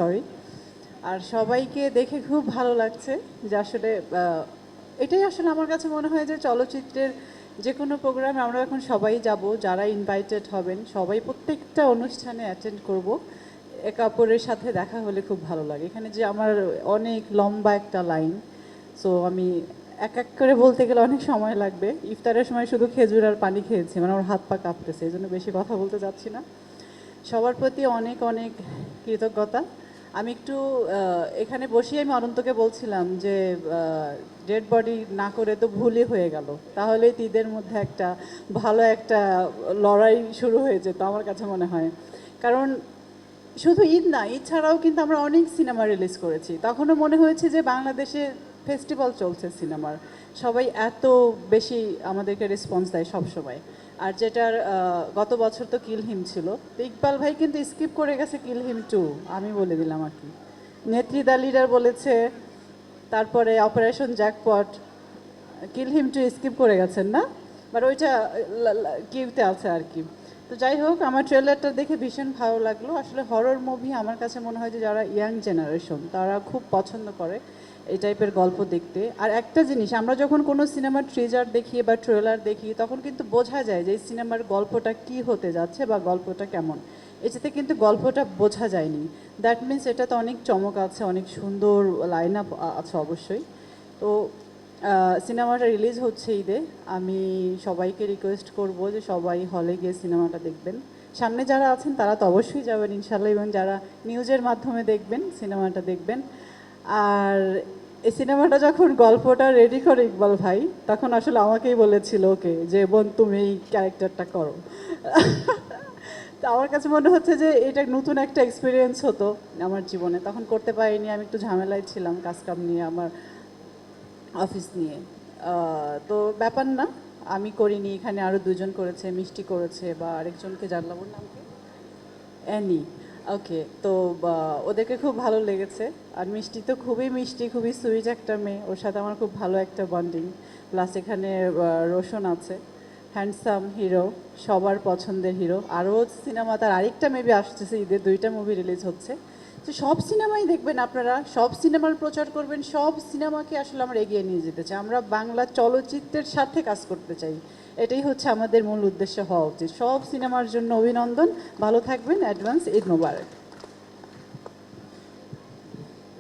Sorry. আর সবাইকে দেখে খুব ভালো লাগছে যে আসলে এটাই আসলে আমার কাছে মনে হয় যে চলচ্চিত্রের যে কোনো প্রোগ্রামে আমরা এখন সবাই যাব, যারা ইনভাইটেড হবেন সবাই প্রত্যেকটা অনুষ্ঠানে অ্যাটেন্ড করব। একে অপরের সাথে দেখা হলে খুব ভালো লাগে। এখানে যে আমার অনেক লম্বা একটা লাইন, সো আমি এক এক করে বলতে গেলে অনেক সময় লাগবে। ইফতারের সময় শুধু খেজুর আর পানি খেয়েছি, মানে আমার হাত পা কাঁপতেছে, এই জন্য বেশি কথা বলতে চাচ্ছি না। সবার প্রতি অনেক অনেক কৃতজ্ঞতা। আমি একটু এখানে বসেই আমি অনন্তকে বলছিলাম যে ডেড বডি না করে তো ভুলই হয়ে গেল, তাহলে ঈদের মধ্যে একটা ভালো একটা লড়াই শুরু হয়ে যেত আমার কাছে মনে হয়। কারণ শুধু ঈদ না, ঈদ ছাড়াও কিন্তু আমরা অনেক সিনেমা রিলিজ করেছি, তখনও মনে হয়েছে যে বাংলাদেশে ফেস্টিভ্যাল চলছে সিনেমার, সবাই এত বেশি আমাদেরকে রেসপন্স দেয় সব সময়। আর যেটার গত বছর তো কিল হিম ছিল, তো ইকবাল ভাই কিন্তু স্কিপ করে গেছে কিল হিম 2, আমি বলে দিলাম আর কি। নেত্রী লিডার বলেছে, তারপরে অপারেশন জ্যাকপট, কিল হিম 2 স্কিপ করে গেছেন না, বাট ওইটা কিউতে আছে আর কি। তো যাই হোক, আমার ট্রেলারটা দেখে ভীষণ ভালো লাগলো। আসলে হরর মুভি আমার কাছে মনে হয় যে যারা ইয়াং জেনারেশন তারা খুব পছন্দ করে এই টাইপের গল্প দেখতে। আর একটা জিনিস, আমরা যখন কোনো সিনেমার ট্রেজার দেখি বা ট্রেলার দেখি তখন কিন্তু বোঝা যায় যে এই সিনেমার গল্পটা কি হতে যাচ্ছে বা গল্পটা কেমন। এটাতে কিন্তু গল্পটা বোঝা যায়নি, দ্যাট মিনস এটাতে অনেক চমক আছে, অনেক সুন্দর লাইন আপ আছে অবশ্যই। তো সিনেমাটা রিলিজ হচ্ছে ঈদে, আমি সবাইকে রিকোয়েস্ট করব যে সবাই হলে গিয়ে সিনেমাটা দেখবেন। সামনে যারা আছেন তারা তো অবশ্যই যাবেন ইনশাল্লাহ, এবং যারা নিউজের মাধ্যমে দেখবেন সিনেমাটা দেখবেন। আর এই সিনেমাটা যখন গল্পটা রেডি করে ইকবাল ভাই, তখন আসলে আমাকেই বলেছিল ওকে যে বোন তুমি এই ক্যারেক্টারটা করো। তো আমার কাছে মনে হচ্ছে যে এটা নতুন একটা এক্সপিরিয়েন্স হতো আমার জীবনে, তখন করতে পারিনি, আমি একটু ঝামেলায় ছিলাম কাজকাম নিয়ে, আমার অফিস নিয়ে। তো ব্যাপার না, আমি করিনি, এখানে আরও দুজন করেছে, মিষ্টি করেছে, বা আরেকজনকে জানলাম, ওর নাম কি, অ্যানি। ওকে, তো ওদেরকে খুব ভালো লেগেছে। আর মিষ্টি তো খুবই মিষ্টি, খুবই সুইট একটা মেয়ে, ওর সাথে আমার খুব ভালো একটা বন্ডিং। প্লাস এখানে রোশন আছে, হ্যান্ডসাম হিরো, সবার পছন্দের হিরো। আরও সিনেমা তার আরেকটা মেবি আসতেছে ঈদে, 2টা মুভি রিলিজ হচ্ছে। তো সব সিনেমাই দেখবেন আপনারা, সব সিনেমার প্রচার করবেন, সব সিনেমাকে আসলে আমরা এগিয়ে নিয়ে যেতে চাই, আমরা বাংলা চলচ্চিত্রের সাথে কাজ করতে চাই। এটাই হচ্ছে আমাদের মূল উদ্দেশ্য হওয়া উচিত। সব সিনেমার জন্য অভিনন্দন, ভালো থাকবেন, অ্যাডভান্স ঈদ মোবারক।